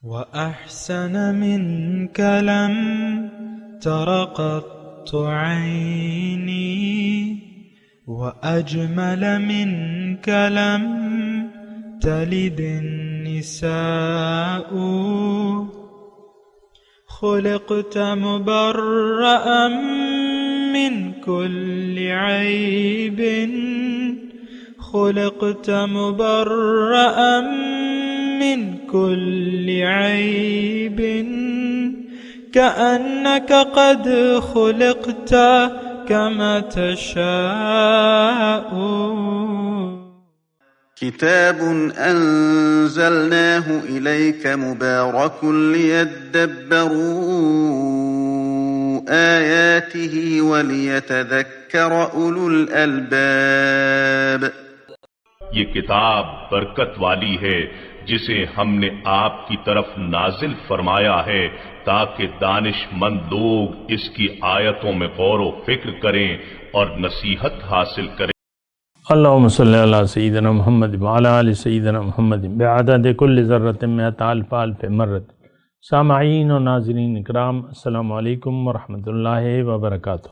وأحسن منك لم تر قط عيني وأجمل منك لم تلد النساء خلقت مبرأ من كل عيب خلقت مبرأ من كل عيب كأنك قد خلقت كما تشاء. كتاب أنزلناه إليك مبارك ليدبروا آياته وليتذكر أولو الألباب. یہ کتاب برکت والی ہے جسے ہم نے آپ کی طرف نازل فرمایا ہے تاکہ دانش مند لوگ اس کی آیتوں میں غور و فکر کریں اور نصیحت حاصل کریں. اللہم صلی علی سیدنا محمد وعلی آل سیدنا محمد بعدد کل ذرۃ مئۃ الف الف مرۃ. سامعین و ناظرین اکرام، السلام علیکم ورحمۃ اللہ وبرکاتہ.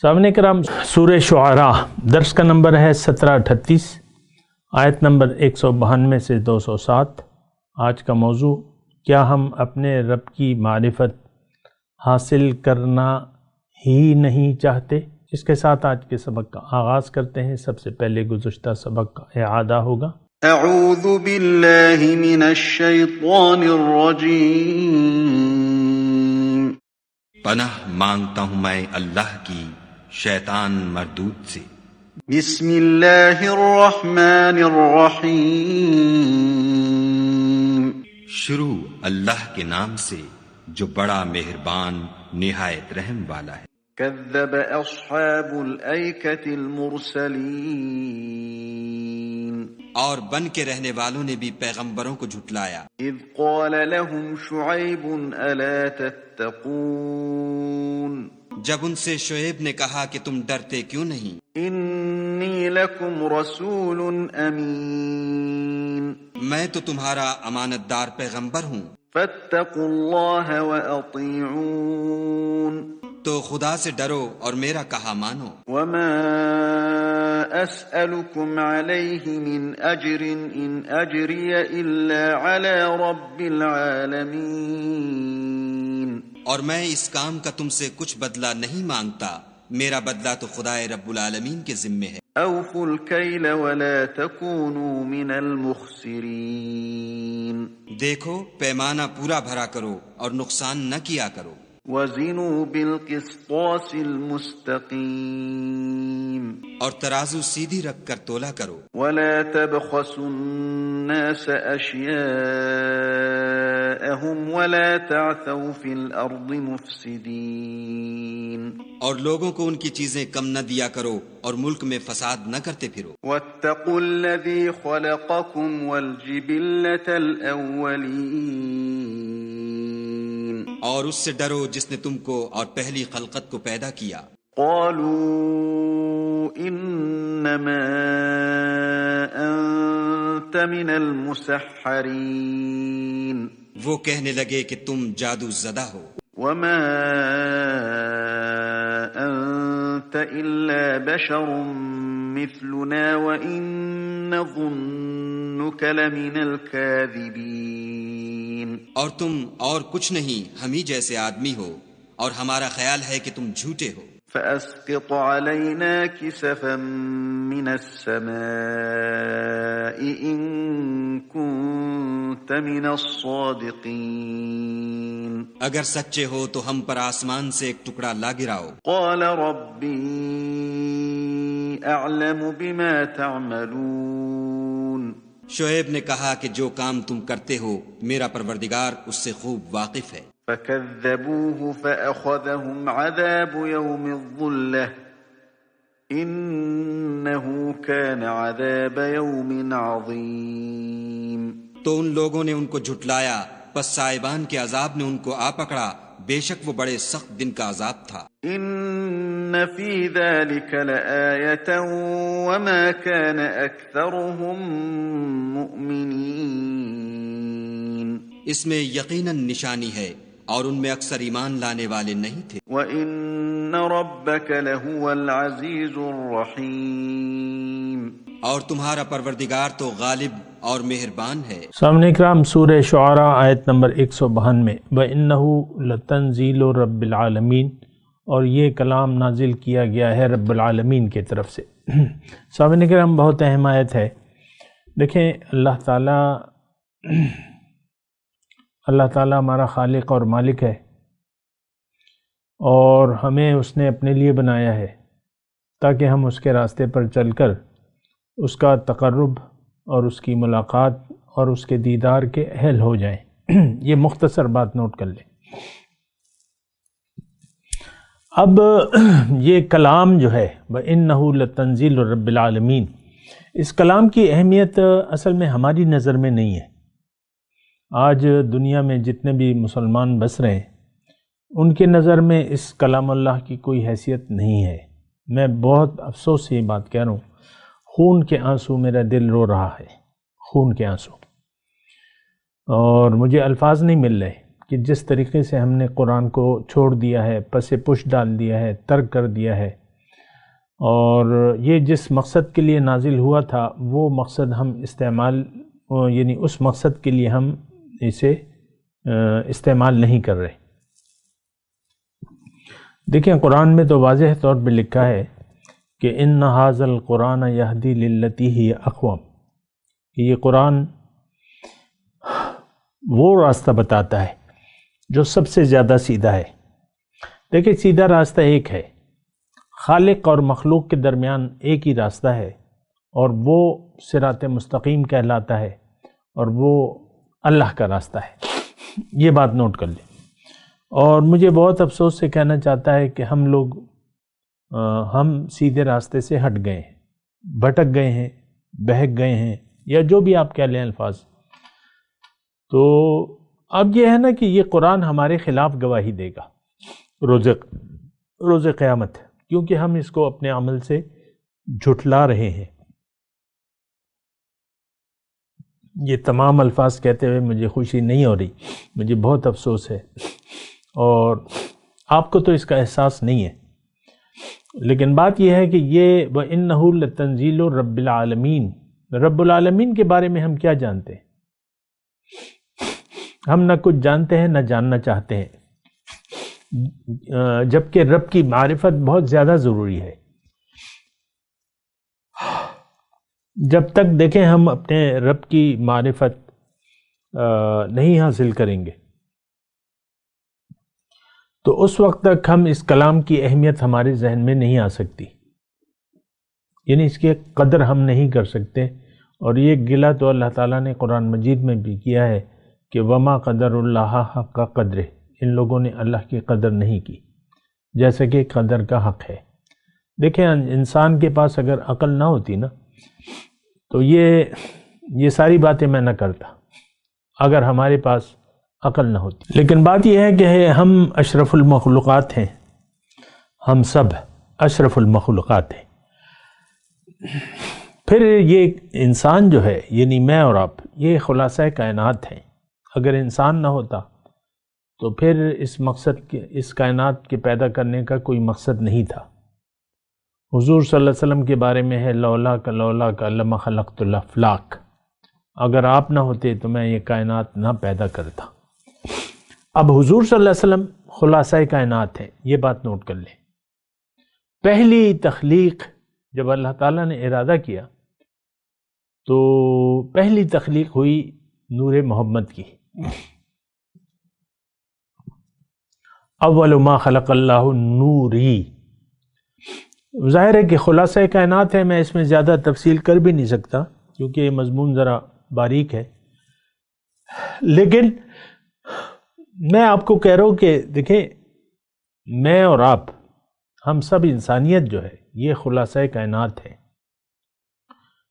سامعین اکرام، سورہ شعراء درس کا نمبر ہے 1738، آیت نمبر 192 سے 207. آج کا موضوع، کیا ہم اپنے رب کی معرفت حاصل کرنا ہی نہیں چاہتے؟ اس کے ساتھ آج کے سبق کا آغاز کرتے ہیں. سب سے پہلے گزشتہ سبق کا اعادہ ہوگا. اعوذ باللہ من الشیطان الرجیم. پناہ مانگتا ہوں میں اللہ کی شیطان مردود سے. بسم اللہ الرحمن الرحیم. شروع اللہ کے نام سے جو بڑا مہربان نہایت رحم والا ہے. كذب اصحاب الایکۃ المرسلین. اور بن کے رہنے والوں نے بھی پیغمبروں کو جھٹلایا. اذ قال لهم شعیب الا تتقون. جب ان سے شعیب نے کہا کہ تم ڈرتے کیوں نہیں؟ انی لکم رسول امین. میں تو تمہارا امانت دار پیغمبر ہوں. فاتقوا اللہ واطیعون. تو خدا سے ڈرو اور میرا کہا مانو. وما اسألكم علیہ من اجر ان اجری الا علی رب العالمین. اور میں اس کام کا تم سے کچھ بدلہ نہیں مانگتا، میرا بدلہ تو خدائے رب العالمین کے ذمے ہے. اوفوا الکیل ولا تکونوا من المخسرین. دیکھو پیمانہ پورا بھرا کرو اور نقصان نہ کیا کرو. وزنوا بالقسطاس المستقیم. اور ترازو سیدھی رکھ کر تولا کرو. ولا تبخسوا الناس اشیاءهم ولا تعثوا في الارض مفسدین. اور لوگوں کو ان کی چیزیں کم نہ دیا کرو اور ملک میں فساد نہ کرتے پھرو. واتقوا الذی خلقکم والجبلة الاولین. اور اس سے ڈرو جس نے تم کو اور پہلی خلقت کو پیدا کیا. قالوا انما انت من المسحرین. وہ کہنے لگے کہ تم جادو زدہ ہو. وما انت الا بشر مثلنا وان نظنك لمن الكاذبین. اور تم اور کچھ نہیں، ہم ہی جیسے آدمی ہو اور ہمارا خیال ہے کہ تم جھوٹے ہو. فأسقط علينا كسفا من السماء إن كنت من الصادقين. اگر سچے ہو تو ہم پر آسمان سے ایک ٹکڑا لا گراؤ. قال ربي أعلم بما تعملون. شعیب نے کہا کہ جو کام تم کرتے ہو میرا پروردگار اس سے خوب واقف ہے. فكذبوه فأخذهم عذاب يوم الظلة إنه كان عذاب يوم عظيم. تو ان لوگوں نے ان کو جھٹلایا، پس صاحبان کے عذاب نے ان کو آ پکڑا، بے شک وہ بڑے سخت دن کا عذاب تھا. ان فی ذلک لآیۃ وما کان اکثرهم مؤمنین. اس میں یقیناً نشانی ہے اور ان میں اکثر ایمان لانے والے نہیں تھے۔ وَإِنَّ رَبَّكَ لَهُوَ الْعَزِيزُ الرَّحِيمُ، اور تمہارا پروردگار تو غالب اور مہربان ہے۔ سامنے اکرام سورہ شعراء آیت نمبر 192 وَإِنَّهُ لَتَنزِيلُ رَبِّ الْعَالَمِينَ، اور یہ کلام نازل کیا گیا ہے رب العالمین کی طرف سے۔ سامنے اکرام بہت اہم آیت ہے۔ دیکھیں اللہ تعالیٰ ہمارا خالق اور مالک ہے، اور ہمیں اس نے اپنے لیے بنایا ہے تاکہ ہم اس کے راستے پر چل کر اس کا تقرب اور اس کی ملاقات اور اس کے دیدار کے اہل ہو جائیں۔ یہ مختصر بات نوٹ کر لیں۔ اب یہ کلام جو ہے وَإِنَّهُ لَتَنزِيلُ رَبِّ الْعَالَمِينَ، اس کلام کی اہمیت اصل میں ہماری نظر میں نہیں ہے۔ آج دنیا میں جتنے بھی مسلمان بس رہے ہیں ان کے نظر میں اس کلام اللہ کی کوئی حیثیت نہیں ہے۔ میں بہت افسوس سے یہ بات کہہ رہا ہوں، خون کے آنسو میرا دل رو رہا ہے، خون کے آنسو، اور مجھے الفاظ نہیں مل رہے کہ جس طریقے سے ہم نے قرآن کو چھوڑ دیا ہے، پس پش ڈال دیا ہے، ترک کر دیا ہے، اور یہ جس مقصد کے لیے نازل ہوا تھا وہ مقصد ہم یعنی اس مقصد کے لیے ہم اسے استعمال نہیں کر رہے۔ دیکھیں قرآن میں تو واضح طور پہ لکھا ہے کہ ان ھذا القرآن یہدی للتی ہی اقوم، کہ یہ قرآن وہ راستہ بتاتا ہے جو سب سے زیادہ سیدھا ہے۔ دیکھیں سیدھا راستہ ایک ہے، خالق اور مخلوق کے درمیان ایک ہی راستہ ہے، اور وہ صراط مستقیم کہلاتا ہے، اور وہ اللہ کا راستہ ہے۔ یہ بات نوٹ کر لیں۔ اور مجھے بہت افسوس سے کہنا چاہتا ہے کہ ہم سیدھے راستے سے ہٹ گئے ہیں، بھٹک گئے ہیں، بہک گئے ہیں، یا جو بھی آپ کہہ لیں الفاظ۔ تو اب یہ ہے نا کہ یہ قرآن ہمارے خلاف گواہی دے گا روز قیامت، کیونکہ ہم اس کو اپنے عمل سے جھٹلا رہے ہیں۔ یہ تمام الفاظ کہتے ہوئے مجھے خوشی نہیں ہو رہی، مجھے بہت افسوس ہے، اور آپ کو تو اس کا احساس نہیں ہے، لیکن بات یہ ہے کہ یہ وَإِنَّهُ لَتَنزِيلُ رَبِّ الْعَالَمِينَ، رب العالمین کے بارے میں ہم کیا جانتے ہیں؟ ہم نہ کچھ جانتے ہیں نہ جاننا چاہتے ہیں، جبکہ رب کی معرفت بہت زیادہ ضروری ہے۔ جب تک دیکھیں ہم اپنے رب کی معرفت نہیں حاصل کریں گے تو اس وقت تک ہم اس کلام کی اہمیت ہمارے ذہن میں نہیں آ سکتی، یعنی اس کی قدر ہم نہیں کر سکتے۔ اور یہ گلہ تو اللہ تعالیٰ نے قرآن مجید میں بھی کیا ہے کہ وما قدر اللہ حق قدر، ان لوگوں نے اللہ کی قدر نہیں کی جیسا کہ قدر کا حق ہے۔ دیکھیں انسان کے پاس اگر عقل نہ ہوتی نا تو یہ ساری باتیں میں نہ کرتا، اگر ہمارے پاس عقل نہ ہوتی۔ لیکن بات یہ ہے کہ ہم اشرف المخلوقات ہیں، ہم سب اشرف المخلوقات ہیں۔ پھر یہ انسان جو ہے، یعنی میں اور آپ، یہ خلاصہ کائنات ہیں۔ اگر انسان نہ ہوتا تو پھر اس کائنات کے پیدا کرنے کا کوئی مقصد نہیں تھا۔ حضور صلی اللہ علیہ وسلم کے بارے میں ہے لولا کا لما خلقت الافلاک، اگر آپ نہ ہوتے تو میں یہ کائنات نہ پیدا کرتا۔ اب حضور صلی اللہ علیہ وسلم خلاصہ کائنات ہیں، یہ بات نوٹ کر لیں۔ پہلی تخلیق جب اللہ تعالیٰ نے ارادہ کیا تو پہلی تخلیق ہوئی نور محمد کی۔ اول ما خلق اللہ نوری، ظاہر ہے کہ خلاصہ کائنات ہے، میں اس میں زیادہ تفصیل کر بھی نہیں سکتا کیونکہ یہ مضمون ذرا باریک ہے، لیکن میں آپ کو کہہ رہا ہوں کہ دیکھیں میں اور آپ، ہم سب انسانیت جو ہے یہ خلاصہ کائنات ہے۔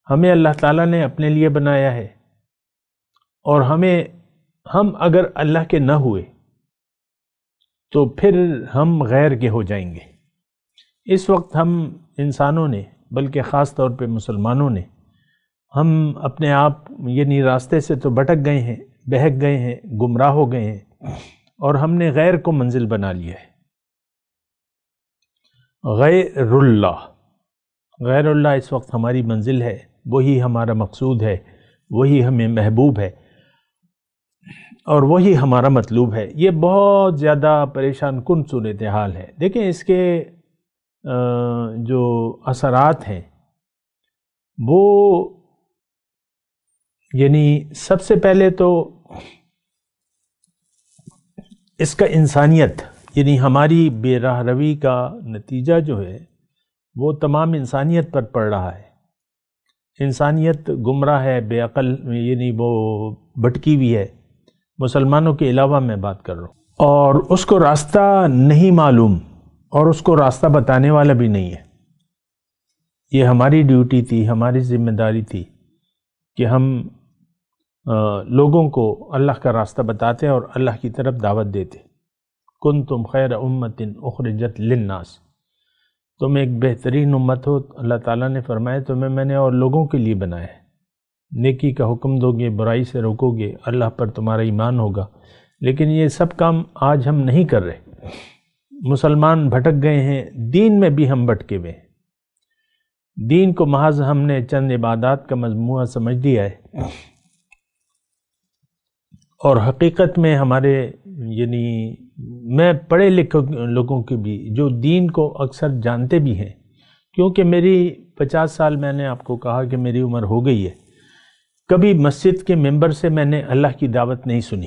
ہمیں اللہ تعالیٰ نے اپنے لیے بنایا ہے، اور ہم اگر اللہ کے نہ ہوئے تو پھر ہم غیر کے ہو جائیں گے۔ اس وقت ہم انسانوں نے، بلکہ خاص طور پہ مسلمانوں نے، ہم اپنے آپ یعنی راستے سے تو بھٹک گئے ہیں، بہک گئے ہیں، گمراہ ہو گئے ہیں، اور ہم نے غیر کو منزل بنا لیا ہے۔ غیر اللہ اس وقت ہماری منزل ہے، وہی ہمارا مقصود ہے، وہی ہمیں محبوب ہے، اور وہی ہمارا مطلوب ہے۔ یہ بہت زیادہ پریشان کن صورتحال ہے۔ دیکھیں اس کے جو اثرات ہیں وہ یعنی سب سے پہلے تو اس کا انسانیت یعنی ہماری بے راہ روی کا نتیجہ جو ہے وہ تمام انسانیت پر پڑ رہا ہے۔ انسانیت گمراہ ہے، بے عقل، یعنی وہ بھٹکی ہوئی ہے، مسلمانوں کے علاوہ میں بات کر رہا ہوں، اور اس کو راستہ نہیں معلوم اور اس کو راستہ بتانے والا بھی نہیں ہے۔ یہ ہماری ڈیوٹی تھی، ہماری ذمہ داری تھی کہ ہم لوگوں کو اللہ کا راستہ بتاتے اور اللہ کی طرف دعوت دیتے۔ کنتم خیر امت اخرجت للناس، تم ایک بہترین امت ہو، اللہ تعالیٰ نے فرمایا تمہیں میں نے اور لوگوں کے لیے بنایا ہے۔ نیکی کا حکم دو گے، برائی سے روکو گے، اللہ پر تمہارا ایمان ہوگا۔ لیکن یہ سب کام آج ہم نہیں کر رہے۔ مسلمان بھٹک گئے ہیں، دین میں بھی ہم بھٹکے ہوئے ہیں۔ دین کو محض ہم نے چند عبادات کا مجموعہ سمجھ لیا ہے، اور حقیقت میں ہمارے یعنی میں پڑھے لکھے لوگوں کے بھی جو دین کو اکثر جانتے بھی ہیں، کیونکہ میری 50 سال میں نے آپ کو کہا کہ میری عمر ہو گئی ہے، کبھی مسجد کے ممبر سے میں نے اللہ کی دعوت نہیں سنی۔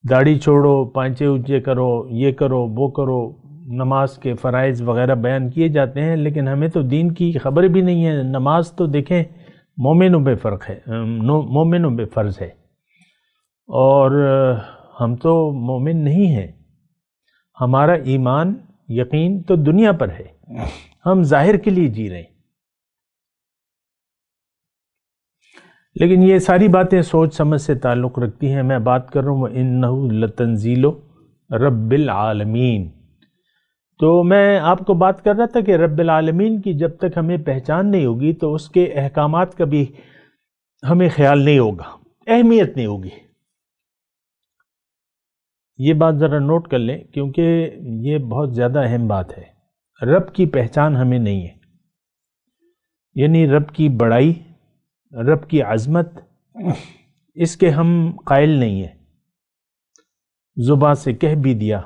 داڑھی چھوڑو، پانچے اونچے کرو، یہ کرو، وہ کرو، نماز کے فرائض وغیرہ بیان کیے جاتے ہیں، لیکن ہمیں تو دین کی خبر بھی نہیں ہے۔ نماز تو دیکھیں مومنوں پہ فرض ہے، اور ہم تو مومن نہیں ہیں۔ ہمارا ایمان یقین تو دنیا پر ہے، ہم ظاہر کے لیے جی رہے ہیں۔ لیکن یہ ساری باتیں سوچ سمجھ سے تعلق رکھتی ہیں۔ میں بات کر رہا ہوں وَإِنَّهُ لَتَنزِيلُ رَبِّ الْعَالَمِينَ۔ تو میں آپ کو بات کر رہا تھا کہ رب العالمین کی جب تک ہمیں پہچان نہیں ہوگی تو اس کے احکامات کا بھی ہمیں خیال نہیں ہوگا، اہمیت نہیں ہوگی۔ یہ بات ذرا نوٹ کر لیں، کیونکہ یہ بہت زیادہ اہم بات ہے۔ رب کی پہچان ہمیں نہیں ہے، یعنی رب کی بڑائی، رب کی عظمت، اس کے ہم قائل نہیں ہیں۔ زبان سے کہہ بھی دیا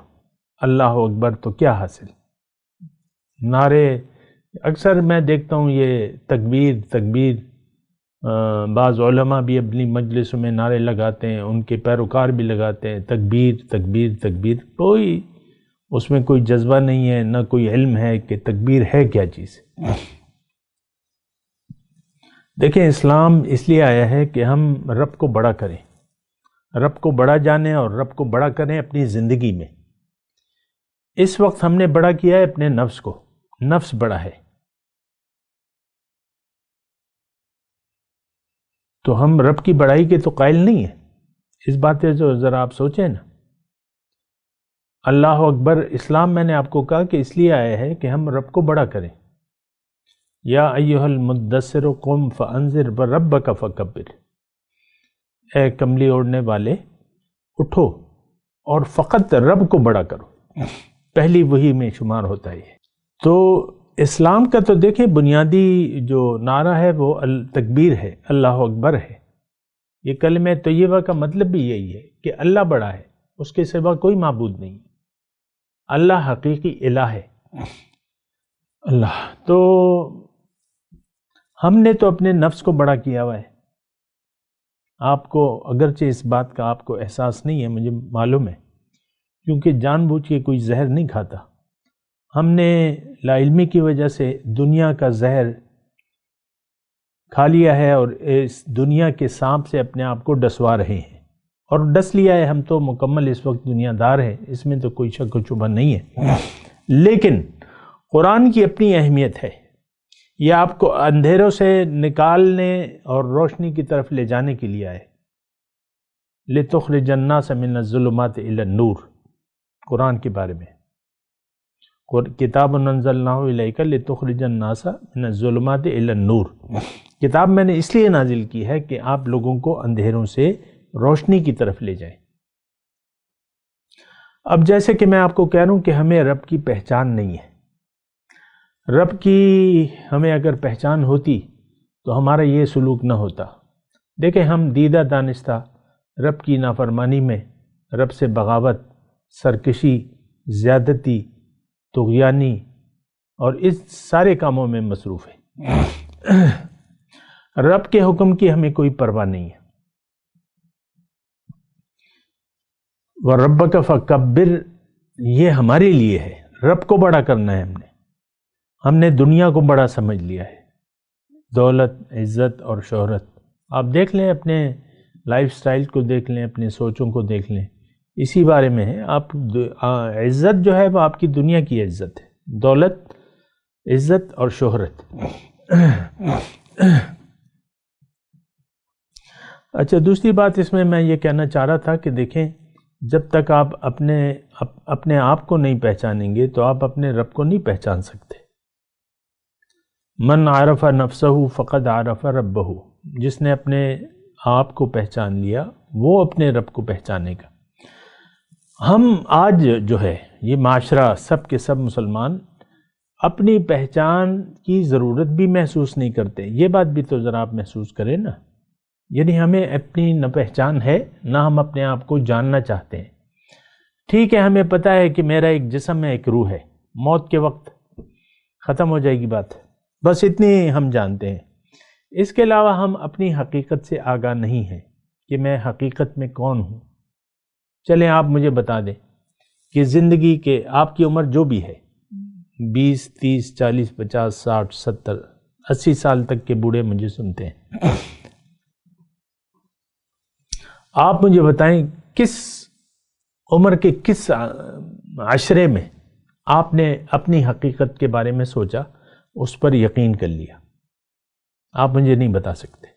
اللہ اکبر تو کیا حاصل؟ نعرے اکثر میں دیکھتا ہوں یہ تکبیر، بعض علماء بھی اپنی مجلسوں میں نعرے لگاتے ہیں، ان کے پیروکار بھی لگاتے ہیں، تکبیر، کوئی اس میں کوئی جذبہ نہیں ہے، نہ کوئی علم ہے کہ تکبیر ہے کیا چیز۔ دیکھیں اسلام اس لیے آیا ہے کہ ہم رب کو بڑا کریں، رب کو بڑا جانیں اور رب کو بڑا کریں اپنی زندگی میں۔ اس وقت ہم نے بڑا کیا ہے اپنے نفس کو، نفس بڑا ہے، تو ہم رب کی بڑائی کے تو قائل نہیں ہیں۔ اس بات پہ جو ذرا آپ سوچیں نا، اللہ اکبر اسلام میں نے آپ کو کہا کہ اس لیے آیا ہے کہ ہم رب کو بڑا کریں۔ یا ایھا المدثر قم فانذر وربک فکبر، اے کملی اوڑھنے والے اٹھو اور فقط رب کو بڑا کرو، پہلی وہی میں شمار ہوتا ہے۔ تو اسلام کا تو دیکھیں بنیادی جو نعرہ ہے وہ تکبیر ہے، اللہ اکبر ہے۔ یہ کلمہ طیبہ کا مطلب بھی یہی ہے کہ اللہ بڑا ہے، اس کے سوا کوئی معبود نہیں، اللہ حقیقی الہ ہے اللہ۔ تو ہم نے تو اپنے نفس کو بڑا کیا ہوا ہے۔ آپ کو اگرچہ اس بات کا آپ کو احساس نہیں ہے، مجھے معلوم ہے، کیونکہ جان بوجھ کے کوئی زہر نہیں کھاتا۔ ہم نے لا علمی کی وجہ سے دنیا کا زہر کھا لیا ہے اور اس دنیا کے سانپ سے اپنے آپ کو ڈسوا رہے ہیں، اور ڈس لیا ہے۔ ہم تو مکمل اس وقت دنیا دار ہیں، اس میں تو کوئی شک و شبہ نہیں ہے۔ لیکن قرآن کی اپنی اہمیت ہے، یہ آپ کو اندھیروں سے نکالنے اور روشنی کی طرف لے جانے کے لیے آئے۔ لِتُخْرِجَ النَّاسَ مِنَ الظُّلُمَاتِ إِلَى النُّورِ، قرآن کے بارے میں کتاب انزلناہ الیک لتخرج الناس من الظلمات الی النور، کتاب میں نے اس لیے نازل کی ہے کہ آپ لوگوں کو اندھیروں سے روشنی کی طرف لے جائیں۔ اب جیسے کہ میں آپ کو کہہ رہا ہوں کہ ہمیں رب کی پہچان نہیں ہے، رب کی ہمیں اگر پہچان ہوتی تو ہمارا یہ سلوک نہ ہوتا۔ دیکھیں ہم دیدہ دانستہ رب کی نافرمانی میں، رب سے بغاوت، سرکشی، زیادتی، طغیانی اور اس سارے کاموں میں مصروف ہے۔ رب کے حکم کی ہمیں کوئی پرواہ نہیں ہے۔ وَرَبَّكَ فَكَبِّرْ، یہ ہمارے لیے ہے، رب کو بڑا کرنا ہے۔ ہم نے دنیا کو بڑا سمجھ لیا ہے، دولت، عزت اور شہرت۔ آپ دیکھ لیں اپنے لائف سٹائل کو، دیکھ لیں اپنے سوچوں کو، دیکھ لیں، اسی بارے میں ہے۔ آپ عزت جو ہے وہ آپ کی دنیا کی عزت ہے، دولت، عزت اور شہرت۔ اچھا، دوسری بات اس میں یہ کہنا چاہ رہا تھا کہ دیکھیں جب تک آپ اپنے آپ کو نہیں پہچانیں گے تو آپ اپنے رب کو نہیں پہچان سکتے۔ من عرف نفسہ فقد عرف ربہ، جس نے اپنے آپ کو پہچان لیا وہ اپنے رب کو پہچانے گا۔ ہم آج جو ہے یہ معاشرہ، سب کے سب مسلمان اپنی پہچان کی ضرورت بھی محسوس نہیں کرتے۔ یہ بات بھی تو ذرا آپ محسوس کریں نا، یعنی ہمیں اپنی نہ پہچان ہے نہ ہم اپنے آپ کو جاننا چاہتے ہیں۔ ٹھیک ہے، ہمیں پتہ ہے کہ میرا ایک جسم ہے، ایک روح ہے، موت کے وقت ختم ہو جائے گی بات، بس اتنی ہم جانتے ہیں۔ اس کے علاوہ ہم اپنی حقیقت سے آگاہ نہیں ہیں کہ میں حقیقت میں کون ہوں۔ چلیں آپ مجھے بتا دیں کہ زندگی کے آپ کی عمر جو بھی ہے، 20، 30، 40، 50، 60، 70، 80 سال تک کے بوڑھے مجھے سنتے ہیں، آپ مجھے بتائیں کس عمر کے کس عشرے میں آپ نے اپنی حقیقت کے بارے میں سوچا، اس پر یقین کر لیا؟ آپ مجھے نہیں بتا سکتے۔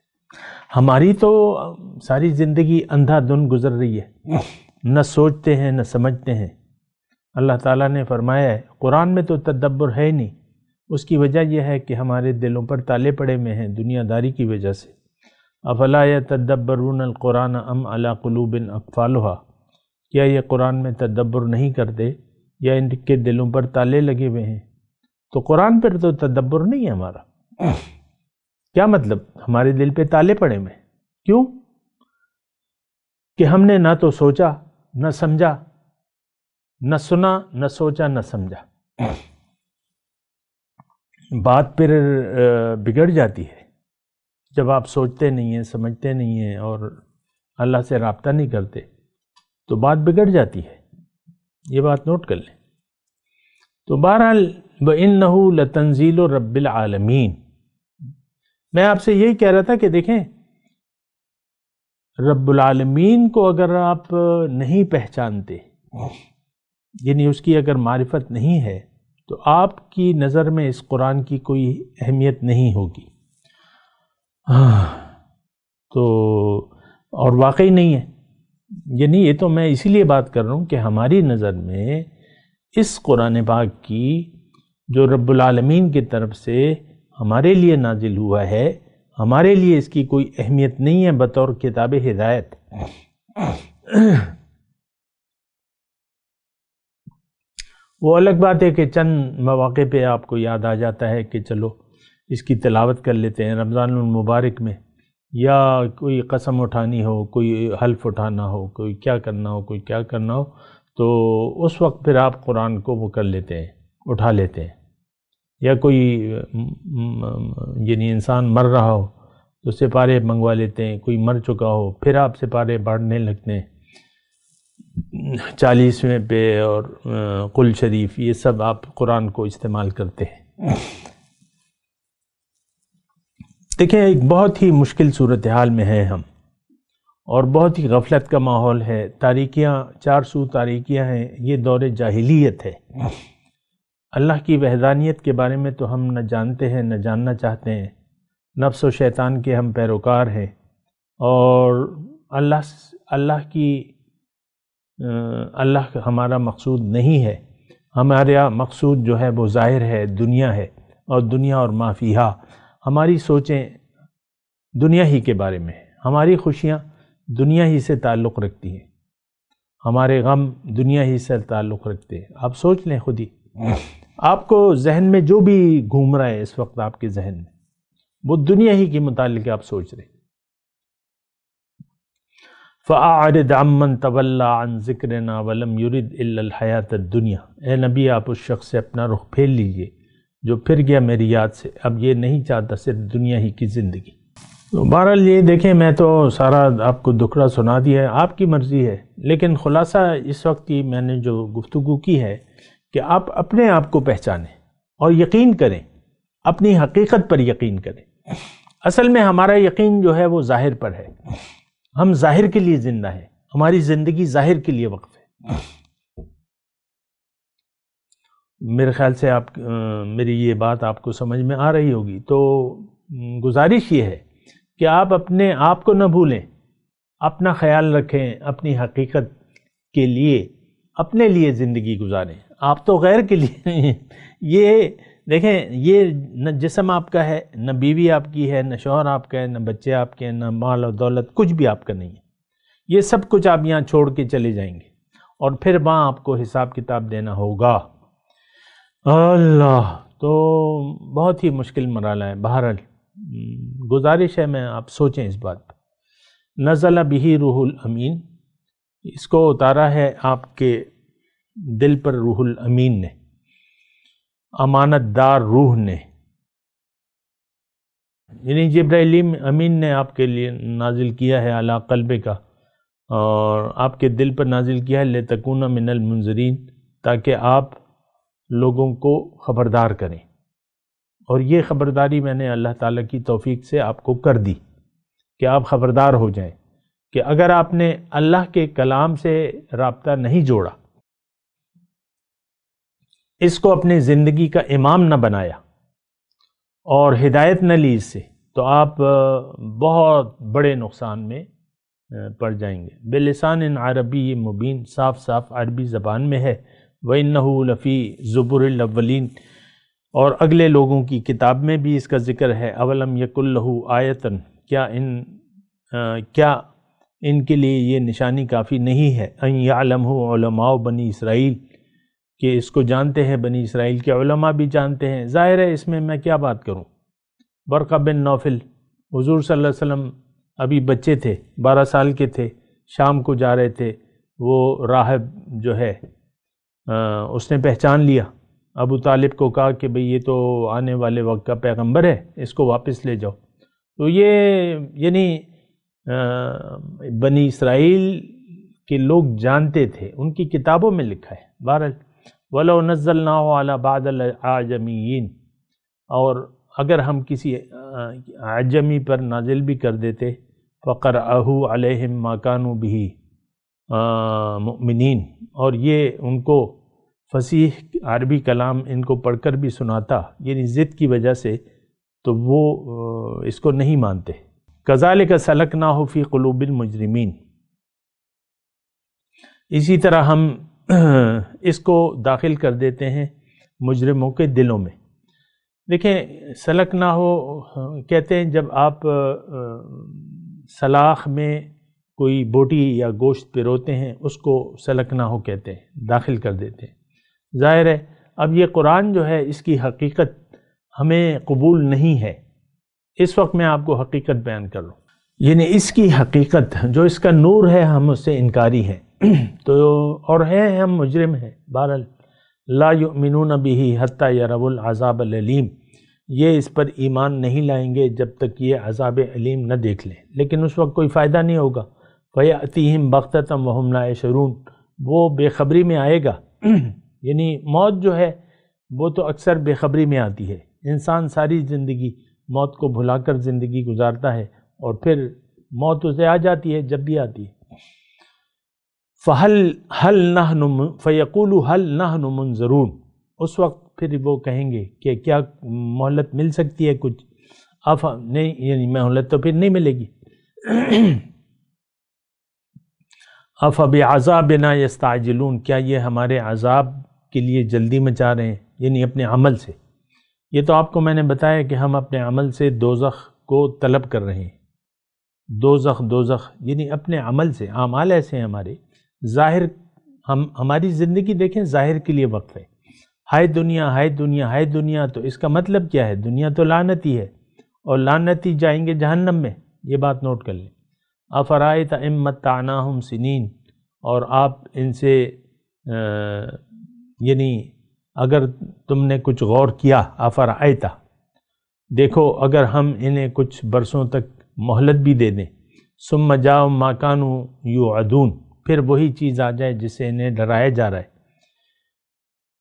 ہماری تو ساری زندگی اندھا دھند گزر رہی ہے، نہ سوچتے ہیں نہ سمجھتے ہیں۔ اللہ تعالیٰ نے فرمایا ہے قرآن میں تو تدبر ہے نہیں، اس کی وجہ یہ ہے کہ ہمارے دلوں پر تالے پڑے ہوئے ہیں دنیا داری کی وجہ سے۔ افلا یتدبرون القرآن ام علی قلوب اقفالها، کیا یہ قرآن میں تدبر نہیں کرتے یا ان کے دلوں پر تالے لگے ہوئے ہیں؟ تو قرآن پر تو تدبر نہیں ہے ہمارا۔ کیا مطلب؟ ہمارے دل پہ تالے پڑے ہوئے ہیں۔ کیوں؟ کہ ہم نے نہ تو سوچا نہ سمجھا، نہ سنا نہ سوچا نہ سمجھا۔ بات پھر بگڑ جاتی ہے جب آپ سوچتے نہیں ہیں، سمجھتے نہیں ہیں اور اللہ سے رابطہ نہیں کرتے، تو بات بگڑ جاتی ہے۔ یہ بات نوٹ کر لیں۔ تو بہرحال وَإِنَّهُ لَتَنزِيلُ رَبِّ الْعَالَمِينَ، میں آپ سے یہی کہہ رہا تھا کہ دیکھیں رب العالمین کو اگر آپ نہیں پہچانتے، یعنی اس کی اگر معرفت نہیں ہے، تو آپ کی نظر میں اس قرآن کی کوئی اہمیت نہیں ہوگی۔ تو اور واقعی نہیں ہے، یعنی یہ تو میں اسی لیے بات کر رہا ہوں کہ ہماری نظر میں اس قرآن پاک کی جو رب العالمین کی طرف سے ہمارے لیے نازل ہوا ہے، ہمارے لیے اس کی کوئی اہمیت نہیں ہے بطور کتاب ہدایت۔ وہ الگ بات ہے کہ چند مواقع پہ آپ کو یاد آ جاتا ہے کہ چلو اس کی تلاوت کر لیتے ہیں رمضان المبارک میں، یا کوئی قسم اٹھانی ہو، کوئی حلف اٹھانا ہو، کوئی کیا کرنا ہو، کوئی کیا کرنا ہو، تو اس وقت پھر آپ قرآن کو وہ کر لیتے ہیں، اٹھا لیتے ہیں۔ یا کوئی یعنی انسان مر رہا ہو تو سپارے منگوا لیتے ہیں، کوئی مر چکا ہو پھر آپ سپارے بانٹنے لگتے ہیں 40ویں پہ، اور قل شریف، یہ سب آپ قرآن کو استعمال کرتے ہیں۔ دیکھیں ایک بہت ہی مشکل صورتحال میں ہیں ہم، اور بہت ہی غفلت کا ماحول ہے، تاریکیاں، چار سو تاریکیاں ہیں، یہ دور جاہلیت ہے۔ اللہ کی وحدانیت کے بارے میں تو ہم نہ جانتے ہیں نہ جاننا چاہتے ہیں، نفس و شیطان کے ہم پیروکار ہیں، اور اللہ ہمارا مقصود نہیں ہے۔ ہمارا مقصود جو ہے وہ ظاہر ہے، دنیا ہے، اور دنیا اور ما فیہا۔ ہماری سوچیں دنیا ہی کے بارے میں ہیں، ہماری خوشیاں دنیا ہی سے تعلق رکھتی ہیں، ہمارے غم دنیا ہی سے تعلق رکھتے ہیں۔ آپ سوچ لیں خود ہی، آپ کو ذہن میں جو بھی گھوم رہا ہے اس وقت آپ کے ذہن میں، وہ دنیا ہی کے متعلق آپ سوچ رہے۔ فَأَعْرِضْ عَمَّنْ تَوَلَّى عَنْ ذِكْرِنَا وَلَمْ يُرِدْ إِلَّا الْحَيَاةَ الدُّنْيَا۔ اے نبی آپ اس شخص سے اپنا رخ پھیر لیجئے جو پھر گیا میری یاد سے، اب یہ نہیں چاہتا صرف دنیا ہی کی زندگی۔ تو بہرحال یہ دیکھیں، میں تو سارا آپ کو دکھڑا سنا دیا ہے، آپ کی مرضی ہے، لیکن خلاصہ اس وقت کی میں نے جو گفتگو کی ہے کہ آپ اپنے آپ کو پہچانیں اور یقین کریں، اپنی حقیقت پر یقین کریں۔ اصل میں ہمارا یقین جو ہے وہ ظاہر پر ہے، ہم ظاہر کے لیے زندہ ہیں، ہماری زندگی ظاہر کے لیے وقف ہے۔ میرے خیال سے میری یہ بات آپ کو سمجھ میں آ رہی ہوگی۔ تو گزارش یہ ہے کہ آپ اپنے آپ کو نہ بھولیں، اپنا خیال رکھیں، اپنی حقیقت کے لیے اپنے لیے زندگی گزاریں، آپ تو غیر کے لیے۔ یہ دیکھیں، یہ نہ جسم آپ کا ہے، نہ بیوی آپ کی ہے، نہ شوہر آپ کا ہے، نہ بچے آپ کے ہیں، نہ مال و دولت، کچھ بھی آپ کا نہیں ہے۔ یہ سب کچھ آپ یہاں چھوڑ کے چلے جائیں گے اور پھر وہاں آپ کو حساب کتاب دینا ہوگا۔ اللہ، تو بہت ہی مشکل مرحلہ ہے۔ بہرحال گزارش ہے، میں آپ سوچیں اس بات پر۔ نزل بہ روح الامین، اس کو اتارا ہے آپ کے دل پر روح الامین نے، امانت دار روح نے، یعنی جبرائیل امین نے آپ کے لیے نازل کیا ہے علی قلب کا، اور آپ کے دل پر نازل کیا ہے لتکون من المنذرین، تاکہ آپ لوگوں کو خبردار کریں۔ اور یہ خبرداری میں نے اللہ تعالیٰ کی توفیق سے آپ کو کر دی کہ آپ خبردار ہو جائیں کہ اگر آپ نے اللہ کے کلام سے رابطہ نہیں جوڑا، اس کو اپنی زندگی کا امام نہ بنایا اور ہدایت نہ لی اس سے، تو آپ بہت بڑے نقصان میں پڑ جائیں گے۔ بلسان عربی مبین، صاف صاف عربی زبان میں ہے۔ وَإِنَّهُ لَفِي زُبُرِ الْأَوَّلِينَ، اور اگلے لوگوں کی کتاب میں بھی اس کا ذکر ہے۔ اولم یکن لہ آیتن، کیا ان کے لیے یہ نشانی کافی نہیں ہے، ان یعلمہ علماء بنی اسرائیل، کہ اس کو جانتے ہیں بنی اسرائیل کے علماء بھی جانتے ہیں۔ ظاہر ہے اس میں کیا بات کروں، برقہ بن نوفل حضور صلی اللہ علیہ وسلم ابھی بچے تھے، 12 سال کے تھے، شام کو جا رہے تھے، وہ راہب جو ہے اس نے پہچان لیا، ابو طالب کو کہا کہ بھئی یہ تو آنے والے وقت کا پیغمبر ہے، اس کو واپس لے جاؤ۔ تو یہ یعنی بنی اسرائیل کے لوگ جانتے تھے، ان کی کتابوں میں لکھا ہے۔ بہرحال وَلَوْ نَزَّلْنَاهُ عَلَى بَعْضِ الْأَعْجَمِيِّينَ، اور اگر ہم کسی عجمی پر نازل بھی کر دیتے، فَقَرَأَهُ عَلَيْهِمْ مَا كَانُوا بِهِ مُؤْمِنِينَ، اور یہ ان کو فصیح عربی کلام ان کو پڑھ کر بھی سناتا، یعنی ضد کی وجہ سے، تو وہ اس کو نہیں مانتے۔ كَذَلِكَ سَلَكْنَاهُ فِي قُلُوبِ الْمُجْرِمِينَ، اسی طرح ہم اس کو داخل کر دیتے ہیں مجرموں کے دلوں میں۔ دیکھیں، سلکناہو کہتے ہیں جب آپ سلاخ میں کوئی بوٹی یا گوشت پروتے ہیں، اس کو سلکناہو کہتے ہیں، داخل کر دیتے ہیں۔ ظاہر ہے اب یہ قرآن جو ہے اس کی حقیقت ہمیں قبول نہیں ہے۔ اس وقت میں آپ کو حقیقت بیان کر رہا ہوں، یعنی اس کی حقیقت جو اس کا نور ہے، ہم اس سے انکاری ہیں تو اور ہیں ہم مجرم ہیں۔ بہرحال لا یؤمنون بہ حتی یروا العذاب العلیم، یہ اس پر ایمان نہیں لائیں گے جب تک یہ عذاب علیم نہ دیکھ لیں، لیکن اس وقت کوئی فائدہ نہیں ہوگا۔ فیأتیہم بغتۃ وہم لا یشعرون، وہ بے خبری میں آئے گا یعنی موت جو ہے وہ تو اکثر بے خبری میں آتی ہے، انسان ساری زندگی موت کو بھلا کر زندگی گزارتا ہے اور پھر موت اسے آ جاتی ہے جب بھی آتی ہے۔ فَيَقُولُ هَلْ نَحْنُ مُنظَرُونَ، اس وقت پھر وہ کہیں گے کہ کیا مہلت مل سکتی ہے کچھ؟ نہیں، یعنی مہلت تو پھر نہیں ملے گی۔ أَفَبِعَذَابِنَا يَسْتَعْجِلُونَ، کیا یہ ہمارے عذاب کے لیے جلدی مچا رہے ہیں، یعنی اپنے عمل سے۔ یہ تو آپ کو میں نے بتایا کہ ہم اپنے عمل سے دوزخ کو طلب کر رہے ہیں، دوزخ یعنی اپنے عمل سے، اعمال ایسے ہیں ہمارے ظاہر، ہماری زندگی دیکھیں ظاہر کے لیے وقف ہے، ہائے دنیا ہائے دنیا ہائے دنیا، تو اس کا مطلب کیا ہے؟ دنیا تو لعنتی ہے اور لعنتی جائیں گے جہنم میں، یہ بات نوٹ کر لیں۔ افرائیت ان متعناہم سنین، اور آپ ان سے یعنی اگر تم نے کچھ غور کیا، افرائیت، دیکھو اگر ہم انہیں کچھ برسوں تک مہلت بھی دے دیں، ثم جاء ما كانوا یوعدون، پھر وہی چیز آ جائے جس سے انہیں ڈرایا جا رہا ہے،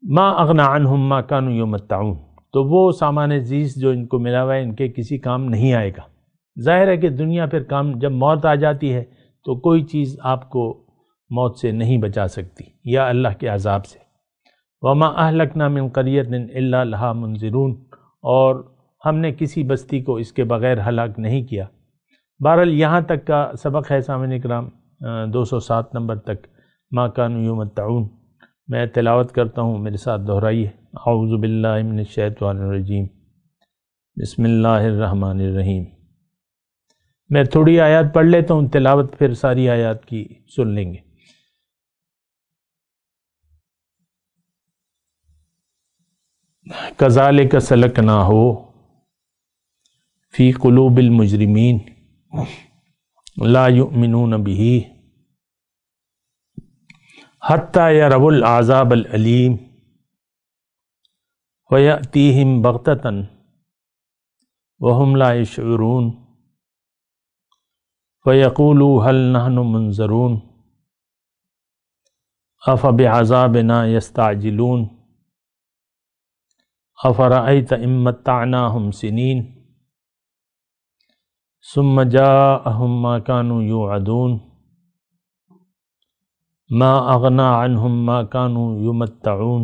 ما اغنى عنهم ما كانوا يمتعون، تو وہ سامان عزیز جو ان کو ملا ہوا ہے ان کے کسی کام نہیں آئے گا۔ ظاہر ہے کہ دنیا پھر کام، جب موت آ جاتی ہے تو کوئی چیز آپ کو موت سے نہیں بچا سکتی یا اللہ کے عذاب سے۔ وما اہلکنا من قریۃ الا لہا منذرون، اور ہم نے کسی بستی کو اس کے بغیر ہلاک نہیں کیا۔ بہرحال یہاں تک کا سبق ہے سامعین اکرام، 207 نمبر تک، ما کانوا یمتعون۔ میں تلاوت کرتا ہوں، میرے ساتھ دہرائیے۔ اعوذ باللہ من الشیطان الرجیم، بسم اللہ الرحمن الرحیم۔ میں تھوڑی آیات پڑھ لیتا ہوں، تلاوت پھر ساری آیات کی سن لیں گے۔ کذالک سلکناہ فی قلوب المجرمین لا یؤمنون بہ حتی یروا العذاب العلیم ویأتیہم بغتۃ وہم لا یشعرون فیقولوا هل نحن منظرون افبعذابنا یستعجلون افرأیت ان متعناہم سنین ثم جاءہم ما كانوا یوعدون ما اغنى عنہم ما كانوا یمتعون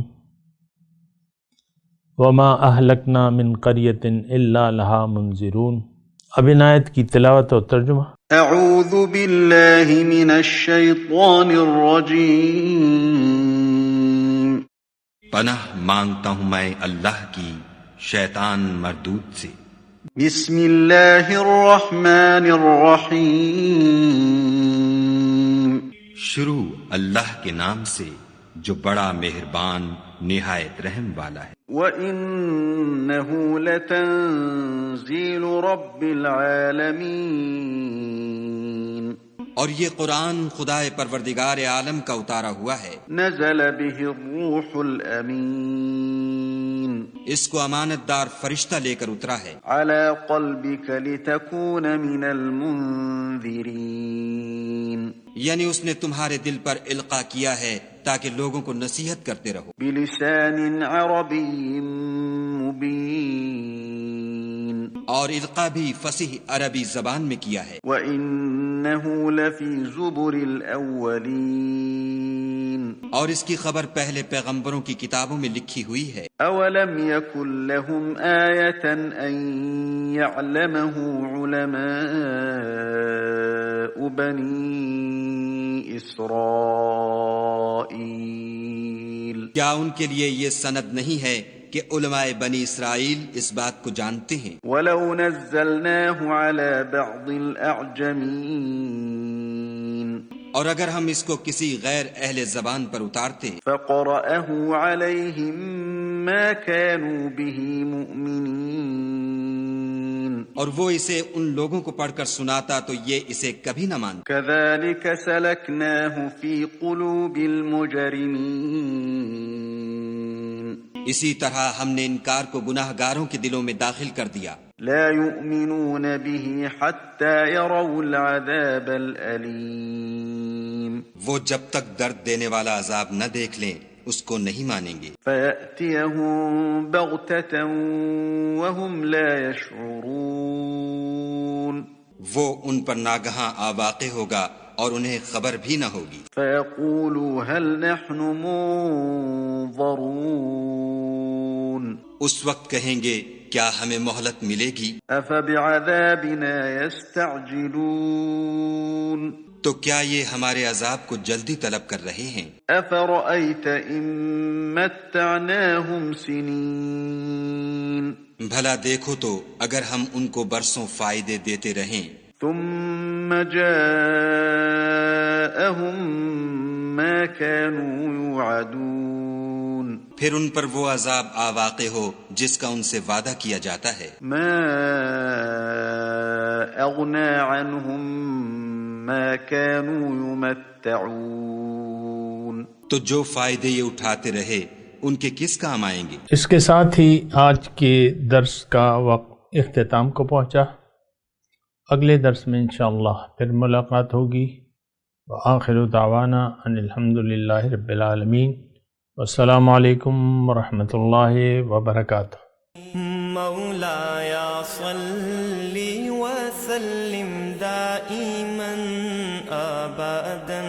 وما اہلکنا من قریۃ الا لہا منذرون۔ اب ان آیت کی تلاوت اور ترجمہ۔ اعوذ باللہ من الشیطان الرجیم، پناہ مانگتا ہوں میں اللہ کی شیطان مردود سے۔ بسم اللہ الرحمن الرحیم، شروع اللہ کے نام سے جو بڑا مہربان نہایت رحم والا ہے۔ وَإِنَّهُ لَتَنزِيلُ رَبِّ الْعَالَمِينَ، اور یہ قرآن خدائے پروردگار عالم کا اتارا ہوا ہے۔ نزل به الروح الامین، اس کو امانت دار فرشتہ لے کر اترا ہے۔ على قلبك لتكون من المنذرین، یعنی اس نے تمہارے دل پر القاء کیا ہے تاکہ لوگوں کو نصیحت کرتے رہو۔ بلسان عربی مبین، اور القاء بھی فصیح عربی زبان میں کیا ہے۔ وَإِنَّهُ لَفِي زُبُرِ الْأَوَّلِينَ، اور اس کی خبر پہلے پیغمبروں کی کتابوں میں لکھی ہوئی ہے۔ أَوَلَمْ يَكُنْ لَهُمْ آيَةً أَنْ يَعْلَمَهُ عُلَمَاءُ بَنِي إِسْرَائِيلَ، کیا ان کے لیے یہ سند نہیں ہے کہ علماء بنی اسرائیل اس بات کو جانتے ہیں؟ وَلَوْ نَزَّلْنَاهُ عَلَى بَعْضِ الْأَعْجَمِينَ، اور اگر ہم اس کو کسی غیر اہل زبان پر اتارتے فَقَرَأَهُ عَلَيْهِمْ مَا كَانُوا بِهِ مُؤْمِنِينَ، اور وہ اسے ان لوگوں کو پڑھ کر سناتا تو یہ اسے کبھی نہ مانتے۔ كَذَلِكَ سَلَكْنَاهُ فِي قُلُوبِ الْمُجْرِمِينَ، اسی طرح ہم نے انکار کو گناہ گاروں کے دلوں میں داخل کر دیا۔ لا يؤمنون به حتى يروا العذاب الأليم، وہ جب تک درد دینے والا عذاب نہ دیکھ لیں اس کو نہیں مانیں گے۔ فيأتيهم بغتة وهم لا يشعرون، وہ ان پر ناگہاں آ واقع ہوگا اور انہیں خبر بھی نہ ہوگی۔ فيقولوا هل نحن منظرون، اس وقت کہیں گے کیا ہمیں مہلت ملے گی؟ أفبعذابنا يستعجلون، تو کیا یہ ہمارے عذاب کو جلدی طلب کر رہے ہیں؟ أفرأيت إن متعناهم سنين، بھلا دیکھو تو اگر ہم ان کو برسوں فائدے دیتے رہیں۔ ثم جاءهم ما كانوا يوعدون پھر ان پر وہ عذاب آ واقع ہو جس کا ان سے وعدہ کیا جاتا ہے. ما اغنى عنهم ما كانوا يمتعون. تو جو فائدے یہ اٹھاتے رہے ان کے کس کام آئیں گے؟ اس کے ساتھ ہی آج کے درس کا وقت اختتام کو پہنچا. اگلے درس میں انشاءاللہ پھر ملاقات ہوگی. وآخر دعوانا ان الحمدللہ رب العالمین. والسلام علیکم ورحمۃ اللہ وبرکاتہ. مولاي صل وسلم دائما أبدا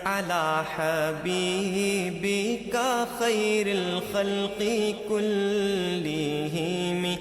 على حبيبك خير الخلق كلهم